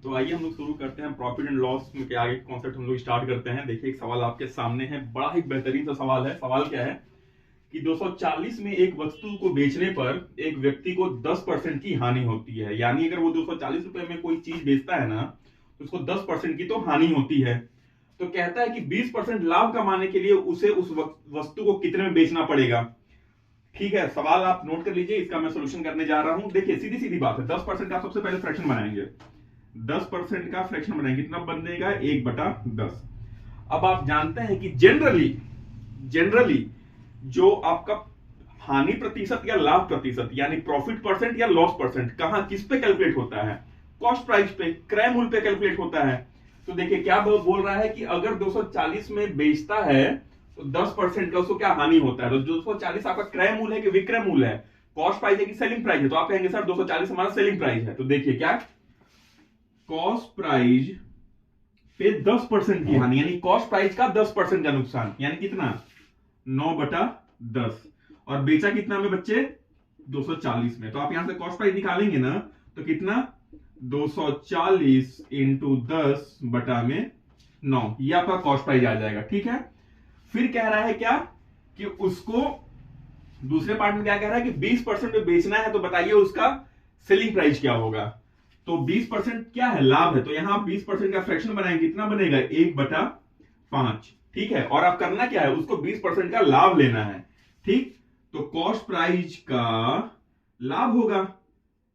तो आइए हम लोग शुरू करते हैं प्रॉफिट एंड लॉस में के आगे कॉन्सेप्ट हम लोग स्टार्ट करते हैं। देखिए एक सवाल आपके सामने है, बड़ा ही बेहतरीन सा सवाल है। सवाल क्या है कि 240 में एक वस्तु को बेचने पर एक व्यक्ति को 10% की हानि होती है। यानी अगर वो 240 रुपए में कोई चीज बेचता है ना, तो उसको 10% की तो हानि होती है। तो कहता है कि 20% लाभ कमाने के लिए उसे उस वस्तु को कितने में बेचना पड़ेगा। ठीक है, सवाल आप नोट कर लीजिए, इसका मैं सोल्यूशन करने जा रहा हूं। देखिए सीधी सीधी बात है, 10% का सबसे पहले फ्रैक्शन बनाएंगे। 10% का फ्रैक्शन बनाएंगे, कितना बनेगा 1/10। अब आप जानते हैं कि जनरली जनरली जो आपका हानि प्रतिशत या लाभ प्रतिशत यानी प्रॉफिट परसेंट या लॉस परसेंट कहां किस पे कैलकुलेट होता है, कॉस्ट प्राइस पे, क्रय मूल्य पे कैलकुलेट होता है। तो देखिए क्या बोल रहा है कि अगर 240 में बेचता है तो 10% का उसको क्या हानि होता है। तो 240 आपका क्रय मूल्य है कि विक्रय मूल्य है, कॉस्ट प्राइस है कि सेलिंग प्राइस है। तो आप कहेंगे सर 240 हमारा सेलिंग प्राइस है। तो देखिए क्या, कॉस्ट प्राइस पे 10% की हानि, यानी कॉस्ट प्राइस का 10% का नुकसान, यानी कितना 9/10। और बेचा कितना में बच्चे 240 में। तो आप यहां से कॉस्ट प्राइस निकालेंगे ना, तो कितना 240 इंटू 10/9, ये आपका कॉस्ट प्राइस आ जाएगा। ठीक है, फिर कह रहा है क्या कि उसको दूसरे पार्ट में क्या कह रहा है कि 20% में बेचना है, तो बताइए उसका सेलिंग प्राइस क्या होगा। तो 20% क्या है, लाभ है। तो यहां 20% का फ्रैक्शन बनाएंगे, कितना बनेगा 1/5। ठीक है, और आप करना क्या है, उसको 20% का लाभ लेना है। ठीक, तो कॉस्ट प्राइस का लाभ होगा,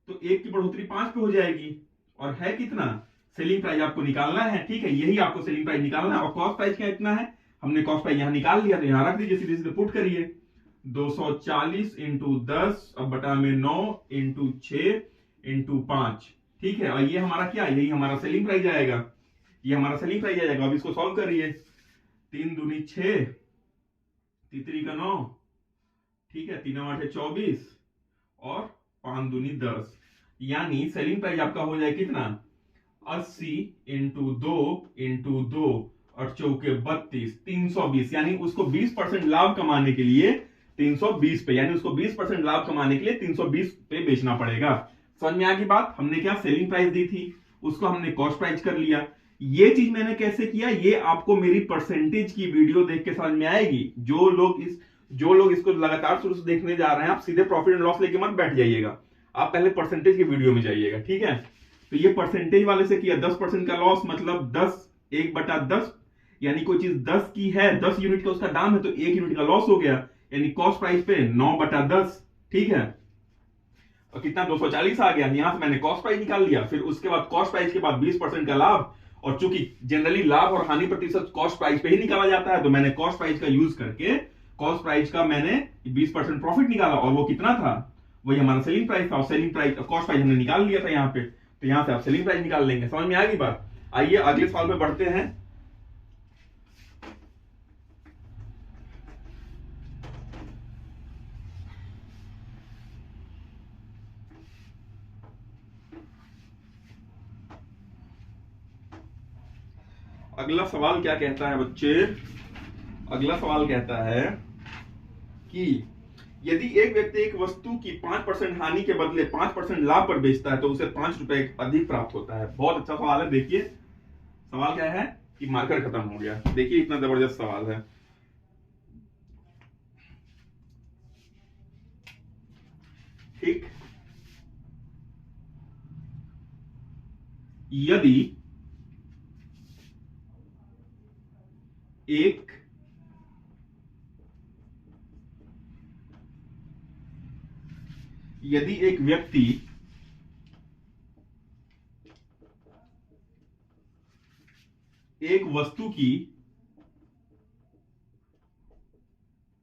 तो 1 की बढ़ोतरी 5 पे हो जाएगी। और है कितना, सेलिंग प्राइस आपको निकालना है। ठीक है, यही आपको सेलिंग प्राइस निकालना है। और कॉस्ट प्राइस क्या इतना है, हमने कॉस्ट प्राइस यहां निकाल लिया, तो यहां रख दीजिए, सीधे सीधे पुट करिए 240 इंटू 10 अब बटा में 9 इंटू 6 इंटू 5। ठीक है, और ये हमारा क्या, यही हमारा सेलिंग प्राइस आएगा, ये हमारा सेलिंग प्राइस आएगा। अब इसको सॉल्व करिए, 3 दूनी 6, तीसरी का 9, ठीक है, 3 8 24 और 5 दूनी 10। यानी सेलिंग प्राइस आपका हो जाए कितना 80 इंटू 2 इंटू 2 और चौके 32, 320। यानी उसको 20% लाभ कमाने के लिए 320 पे, यानी उसको 20% लाभ कमाने के लिए 320 पे बेचना पड़ेगा। समझ में आ गई बात। हमने क्या सेलिंग प्राइस दी थी, उसको हमने कॉस्ट प्राइस कर लिया। ये चीज मैंने कैसे किया, ये आपको मेरी परसेंटेज की वीडियो देख के समझ में आएगी। जो लोग इसको लगातार शुरू से देखने जा रहे हैं, आप सीधे प्रॉफिट एंड लॉस लेके मत बैठ जाइएगा, आप पहले परसेंटेज की वीडियो में जाइएगा। ठीक है, तो ये परसेंटेज वाले से किया, 10% का लॉस मतलब 10 1/10, यानी कोई चीज 10 की है, 10 यूनिट का उसका दाम है, तो 1 यूनिट का लॉस हो गया, यानी कॉस्ट प्राइस पे 9/10। ठीक है, और कितना 240 आ गया। यहां से मैंने कॉस्ट प्राइस निकाल लिया, फिर उसके बाद कॉस्ट प्राइस के बाद 20% का लाभ। और चूंकि जनरली लाभ और हानि प्रतिशत कॉस्ट प्राइस पे ही निकाला जाता है, तो मैंने कॉस्ट प्राइस का यूज करके कॉस्ट प्राइस का मैंने 20% प्रॉफिट निकाला, और वो कितना था, वही हमारा सेलिंग प्राइस था। और सेलिंग प्राइस कॉस्ट प्राइस हमने निकाल लिया था यहाँ पे, तो यहां से आप सेलिंग प्राइस निकाल लेंगे। समझ में आ गई बात। आइए अगले सवाल पे बढ़ते हैं। अगला सवाल क्या कहता है बच्चे, अगला सवाल कहता है कि यदि एक व्यक्ति एक वस्तु की 5% हानि के बदले 5% लाभ पर बेचता है, तो उसे 5 रुपए अधिक प्राप्त होता है। बहुत अच्छा सवाल है। देखिए सवाल क्या है कि मार्कर खत्म हो गया। देखिए इतना जबरदस्त सवाल है। ठीक, यदि एक यदि एक व्यक्ति एक वस्तु की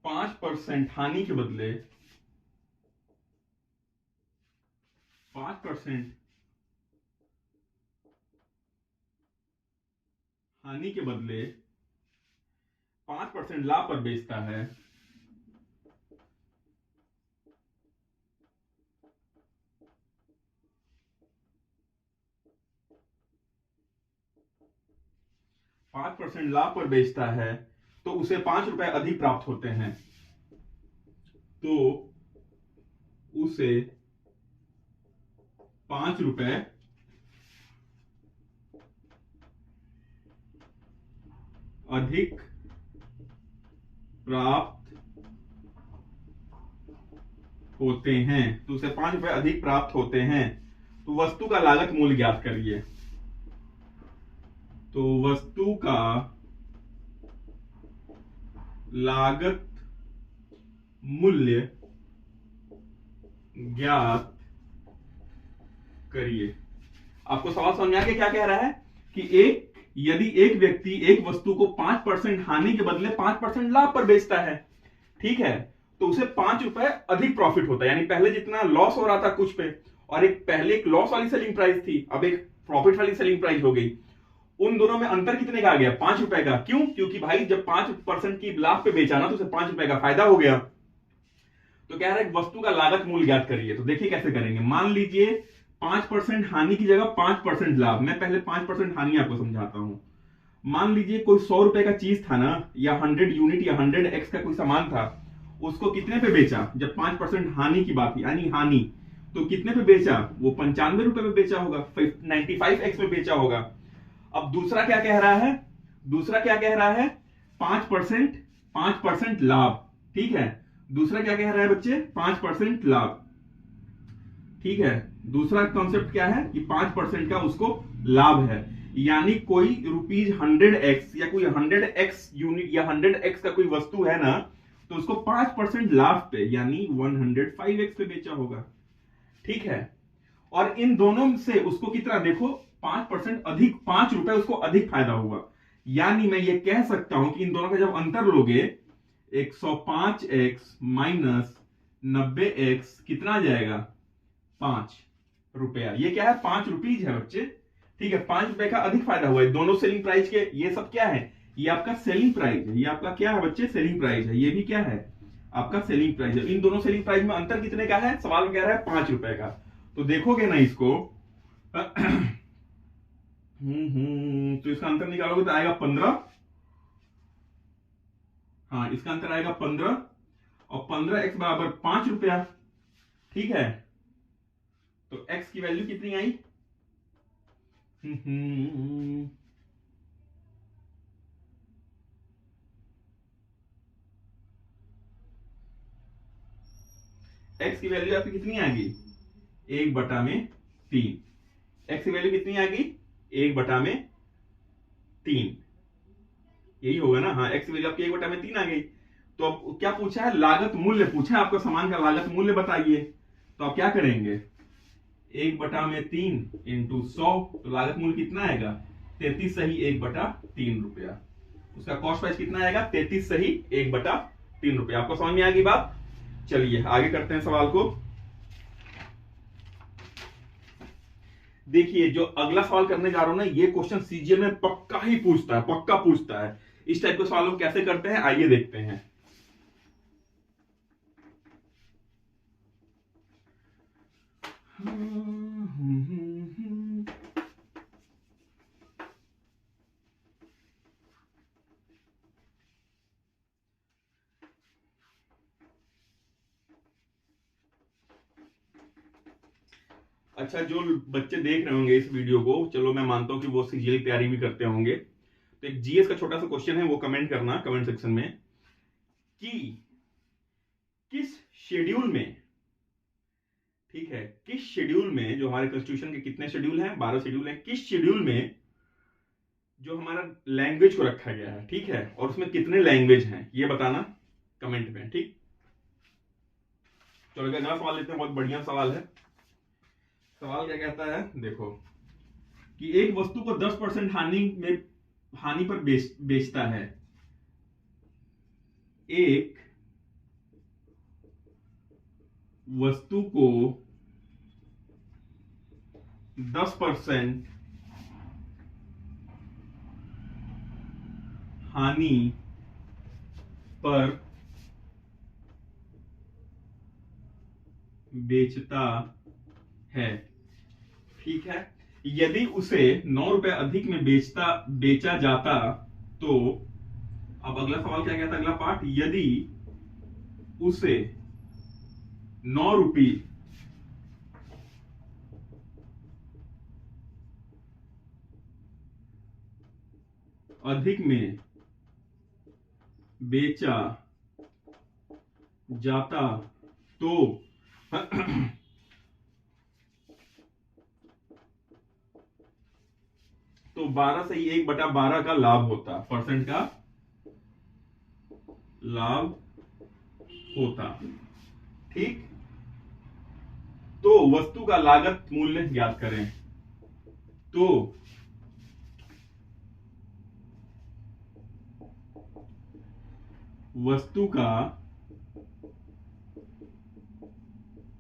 5% हानि के बदले 5% हानि के बदले 5% लाभ पर बेचता है, पांच परसेंट लाभ पर बेचता है, तो उसे 5 रुपए अधिक प्राप्त होते हैं। तो उसे 5 रुपए अधिक प्राप्त होते हैं, तो उसे 5 रुपए अधिक प्राप्त होते हैं। तो वस्तु का लागत मूल्य ज्ञात करिए। तो वस्तु का लागत मूल्य ज्ञात करिए। आपको सवाल समझ में आ गया क्या कह रहा है कि यदि एक व्यक्ति एक वस्तु को 5% हानि के बदले 5% लाभ पर बेचता है, ठीक है, तो उसे 5 रुपए अधिक प्रॉफिट होता है। यानी पहले जितना लॉस हो रहा था कुछ पे, और पहले एक लॉस वाली सेलिंग प्राइस थी, अब एक प्रॉफिट वाली सेलिंग प्राइस हो गई। उन दोनों में अंतर कितने का आ गया? 5 रुपए का। क्यों? क्योंकि भाई जब 5% की लाभ पे बेचा ना, तो उसे 5 रुपए का फायदा हो गया। तो कह रहा है वस्तु का लागत मूल्य ज्ञात करिए। तो देखिए कैसे करेंगे। मान लीजिए 5% हानि की जगह 5% लाभ। मैं पहले 5% हानि आपको समझाता हूं। मान लीजिए कोई 100 रुपए का चीज था ना, या 100 यूनिट या 100x का कोई सामान था, उसको कितने पे बेचा? जब 5% हानि की बात, यानी हानि, तो कितने पे बेचा? वो 95 रुपए पे बेचा होगा, 95x में बेचा होगा। अब दूसरा क्या कह रहा है? दूसरा क्या कह रहा है? 5% लाभ, ठीक है। दूसरा क्या कह रहा है बच्चे? 5% लाभ, ठीक है। दूसरा कॉन्सेप्ट क्या है कि 5% का उसको लाभ है। यानी कोई ₹100x या कोई 100x यूनिट या 100x का कोई वस्तु है ना, तो उसको 5% लाभ पे यानी 105x पे बेचा होगा, ठीक है। और इन दोनों से उसको कितना देखो, 5% अधिक, 5 रुपए उसको अधिक फायदा हुआ। यानी मैं ये कह सकता हूं कि इन दोनों का जब अंतर लोगे, 105x माइनस 90x कितना आ जाएगा? 5 रुपया। ये क्या है? 5 रुपीज है बच्चे, ठीक है। 5 रुपए का अधिक फायदा हुआ है दोनों सेलिंग प्राइस के। ये सब क्या है? ये आपका सेलिंग प्राइस है। ये आपका क्या है बच्चे? सेलिंग प्राइस है। ये भी क्या है? आपका सेलिंग प्राइस है। इन दोनों सेलिंग प्राइस में अंतर कितने का है? सवाल में कह रहा है 5 रुपए का। तो देखोगे ना इसको तो इसका अंतर निकालोगे तो आएगा 15। हाँ, इसका अंतर आएगा 15, और 15x बराबर 5 रुपया, ठीक है। तो x की वैल्यू कितनी आई? x की वैल्यू आपकी कितनी आ गई? 1/3। x की वैल्यू कितनी आ गई? 1/3। यही होगा ना? हाँ, x की वैल्यू आपकी 1/3 आ गई। तो अब क्या पूछा है? लागत मूल्य पूछा है आपका, सामान का लागत मूल्य बताइए। तो आप क्या करेंगे? 1/3 इंटू 100, तो लागत मूल्य कितना आएगा? 33 सही 1/3 रुपया। उसका कॉस्ट प्राइस कितना आएगा? 33 सही 1/3 रुपया। आपको समझ में आ गई बात? चलिए आगे करते हैं सवाल को। देखिए जो अगला सवाल करने जा रहा हूं ना, ये क्वेश्चन सीजीएल में पक्का ही पूछता है, पक्का पूछता है। इस टाइप के सवालों कैसे करते हैं आइए देखते हैं। अच्छा, जो बच्चे देख रहे होंगे इस वीडियो को, चलो मैं मानता हूं कि वो सीजीएल की तैयारी भी करते होंगे, तो एक जीएस का छोटा सा क्वेश्चन है, वो कमेंट करना कमेंट सेक्शन में कि किस शेड्यूल में, ठीक है, किस शेड्यूल में, जो हमारे कॉन्स्टिट्यूशन के कितने शेड्यूल हैं? 12 शेड्यूल हैं। किस शेड्यूल में जो हमारा लैंग्वेज को रखा गया है, ठीक है, और उसमें कितने लैंग्वेज हैं ये बताना कमेंट में, ठीक। चलो अगला सवाल लेते हैं, बहुत बढ़िया सवाल है। सवाल क्या कहता है देखो, कि एक वस्तु को 10% हानि पर बेचता है। एक वस्तु को 10% हानि पर बेचता है, ठीक है। यदि उसे 9 रुपए अधिक में बेचा जाता, तो अब अगला सवाल क्या कहता है? अगला पार्ट, यदि उसे 9 रुपये अधिक में बेचा जाता तो तो 12 से ही 1/12 का लाभ होता, परसेंट का लाभ होता। ठीक, तो वस्तु का लागत मूल्य ज्ञात करें। तो वस्तु का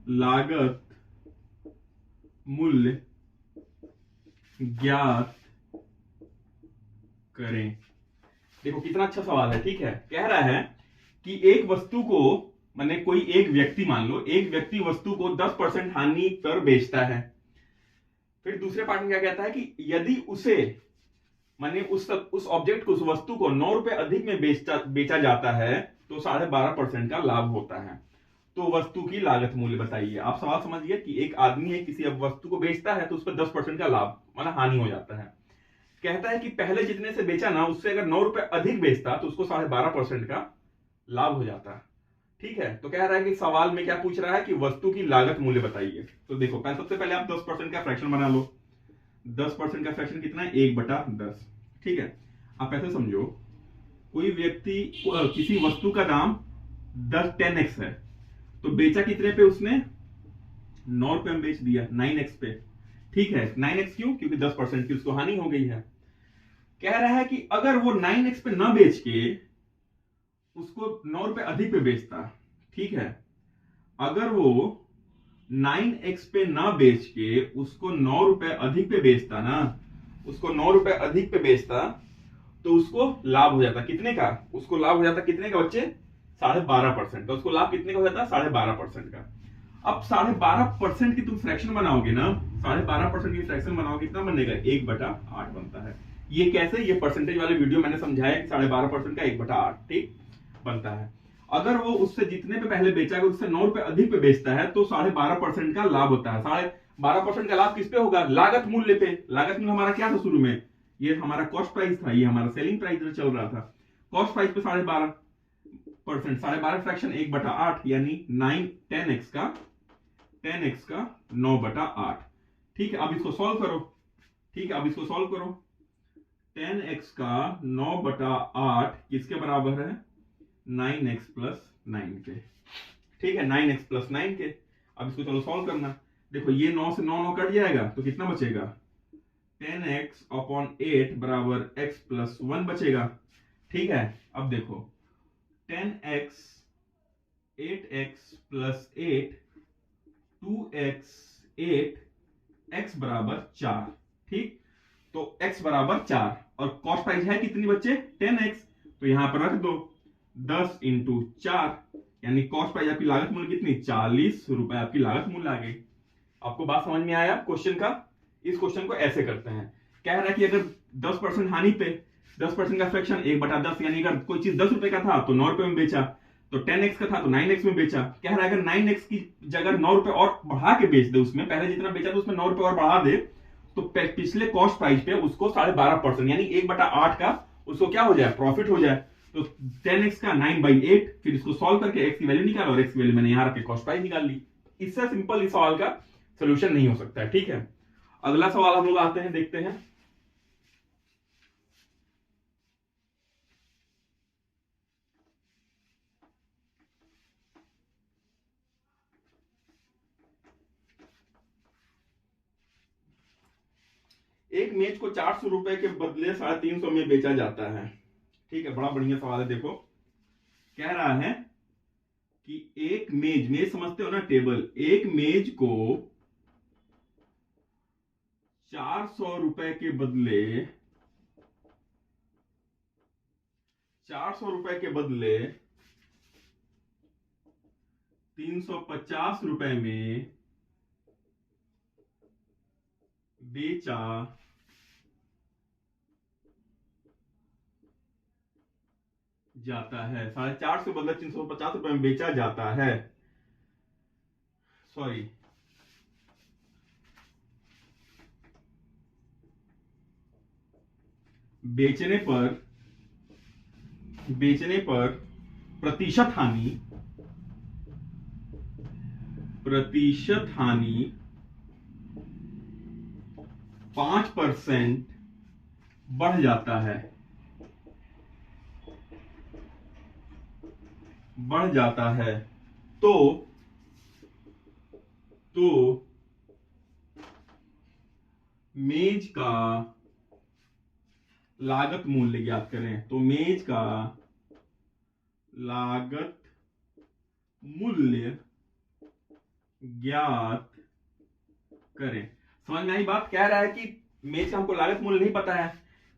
लागत मूल्य ज्ञात करें। देखो कितना अच्छा सवाल है। ठीक है, कह रहा है कि एक वस्तु को, माने कोई एक व्यक्ति, मान लो एक व्यक्ति वस्तु को 10% हानि पर बेचता है। फिर दूसरे पार्ट में क्या कहता है कि यदि उसे, माने उस ऑब्जेक्ट को, उस वस्तु को 9 रुपए अधिक में बेचा जाता है तो 12.5% का लाभ होता है। तो वस्तु की लागत मूल्य बताइए। आप सवाल समझिए कि एक आदमी है किसी वस्तु को बेचता है तो उस पर 10% का लाभ माना हानि हो जाता है। कहता है कि पहले जितने से बेचा ना उससे अगर 9 रुपए अधिक बेचता तो उसको 12.5% का लाभ हो जाता। ठीक है, तो कह रहा है कि सवाल में क्या पूछ रहा है कि वस्तु की लागत मूल्य बताइए। तो देखो सबसे पहले आप 10% का फ्रैक्शन बना लो। 10% का फ्रैक्शन कितना है? 1/10। ठीक है, आप ऐसे समझो, कोई व्यक्ति किसी वस्तु का दाम 10x है तो बेचा कितने पे उसने? 9 रुपए में बेच दिया, 9x पे। ठीक है, 9x क्यों? क्योंकि 10% की उसको हानि हो गई है। कह रहा है कि अगर वो 9x पे ना बेच के उसको 9 रुपए अधिक पे बेचता, ठीक है, अगर वो 9x पे ना बेच के उसको 9 रुपए अधिक पे बेचता ना, उसको 9 रुपए अधिक पे बेचता तो उसको लाभ हो जाता कितने का? उसको लाभ हो जाता कितने का बच्चे? 12.5% का। उसको लाभ कितने का हो जाता? 12.5% का। अब 12.5% की तुम फ्रैक्शन बनाओगे ना, 12.5% की फ्रैक्शन बनाओगे, कितना बनेगा? 1/8 बनता है। ये कैसे? ये परसेंटेज वाले वीडियो मैंने समझाया कि 12.5% का 1/8 ठीक बनता है। अगर वो उससे जितने पे पहले बेचा गया उससे 9 रुपए अधिक पे बेचता है तो 12.5% का लाभ होता है। 12.5% का लाभ किस पे होगा? लागत मूल्य पे। लागत मूल्य हमारा क्या था शुरू में? ये हमारा कॉस्ट प्राइस था, ये हमारा सेलिंग प्राइस जो चल रहा था। कॉस्ट प्राइस पे 12.5%, 12.5 फ्रैक्शन 1/8 यानी 10x का 9/8। ठीक है, अब इसको सॉल्व करो। ठीक है, अब इसको सॉल्व करो। 10x का 9/8 किसके बराबर है? 9x प्लस 9 के। ठीक है, 9x प्लस 9 के। अब इसको चलो सॉल्व करना। देखो ये 9 से 9 कट जाएगा तो कितना बचेगा? 10x/8 बराबर x प्लस 1 बचेगा। ठीक है, अब देखो 10x 8x plus 8 2x 8 x बराबर 4। ठीक, तो x बराबर 4 और कॉस्ट प्राइस है कितनी बच्चे? 10x। तो यहां पर रख दो 10 इंटू 4 यानी कॉस्ट प्राइस आपकी लागत मूल्य कितनी? 40 रुपए आपकी लागत मूल्य आ गई। आपको बात समझ में आया क्वेश्चन का? इस क्वेश्चन को ऐसे करते हैं। कह रहा है कि अगर 10% हानि पे 10% का फ्रैक्शन 1/10 यानी अगर कोई चीज 10 रुपए का था तो 9 रुपए में बेचा, तो 10x का था तो 9x में बेचा। कह रहा है अगर 9x की जगह 9 रुपए और बढ़ा के बेच दे, उसमें पहले जितना बेचा था उसमें 9 रुपए और बढ़ा दे तो पिछले कॉस्ट प्राइस पे उसको 12.5% यानी 1/8 का उसको क्या हो जाए? प्रॉफिट हो जाए। तो 10x का 9/8, फिर इसको सॉल्व करके x की वैल्यू निकालो और x की वैल्यू मैंने यहां रख के कॉस्ट प्राइस निकाल ली। इससे सिंपल इस सवाल का सोल्यूशन नहीं हो सकता है। ठीक है, अगला सवाल हम लोग आते हैं, देखते हैं। एक मेज को 400 रुपए के बदले 350 में बेचा जाता है। ठीक है, बड़ा बढ़िया सवाल है। देखो कह रहा है कि एक मेज, मेज समझते हो ना, टेबल, एक मेज को 400 रुपए के बदले 400 रुपए के बदले 350 रुपए में बेचा जाता है। 450 बदले 350 रुपए में बेचा जाता है। सॉरी, बेचने पर बेचने पर प्रतिशत हानि 5% बढ़ जाता है, तो मेज का लागत मूल्य ज्ञात करें। तो मेज का लागत मूल्य ज्ञात करें। समझ में आई बात? कह रहा है कि मेज का हमको लागत मूल्य नहीं पता है,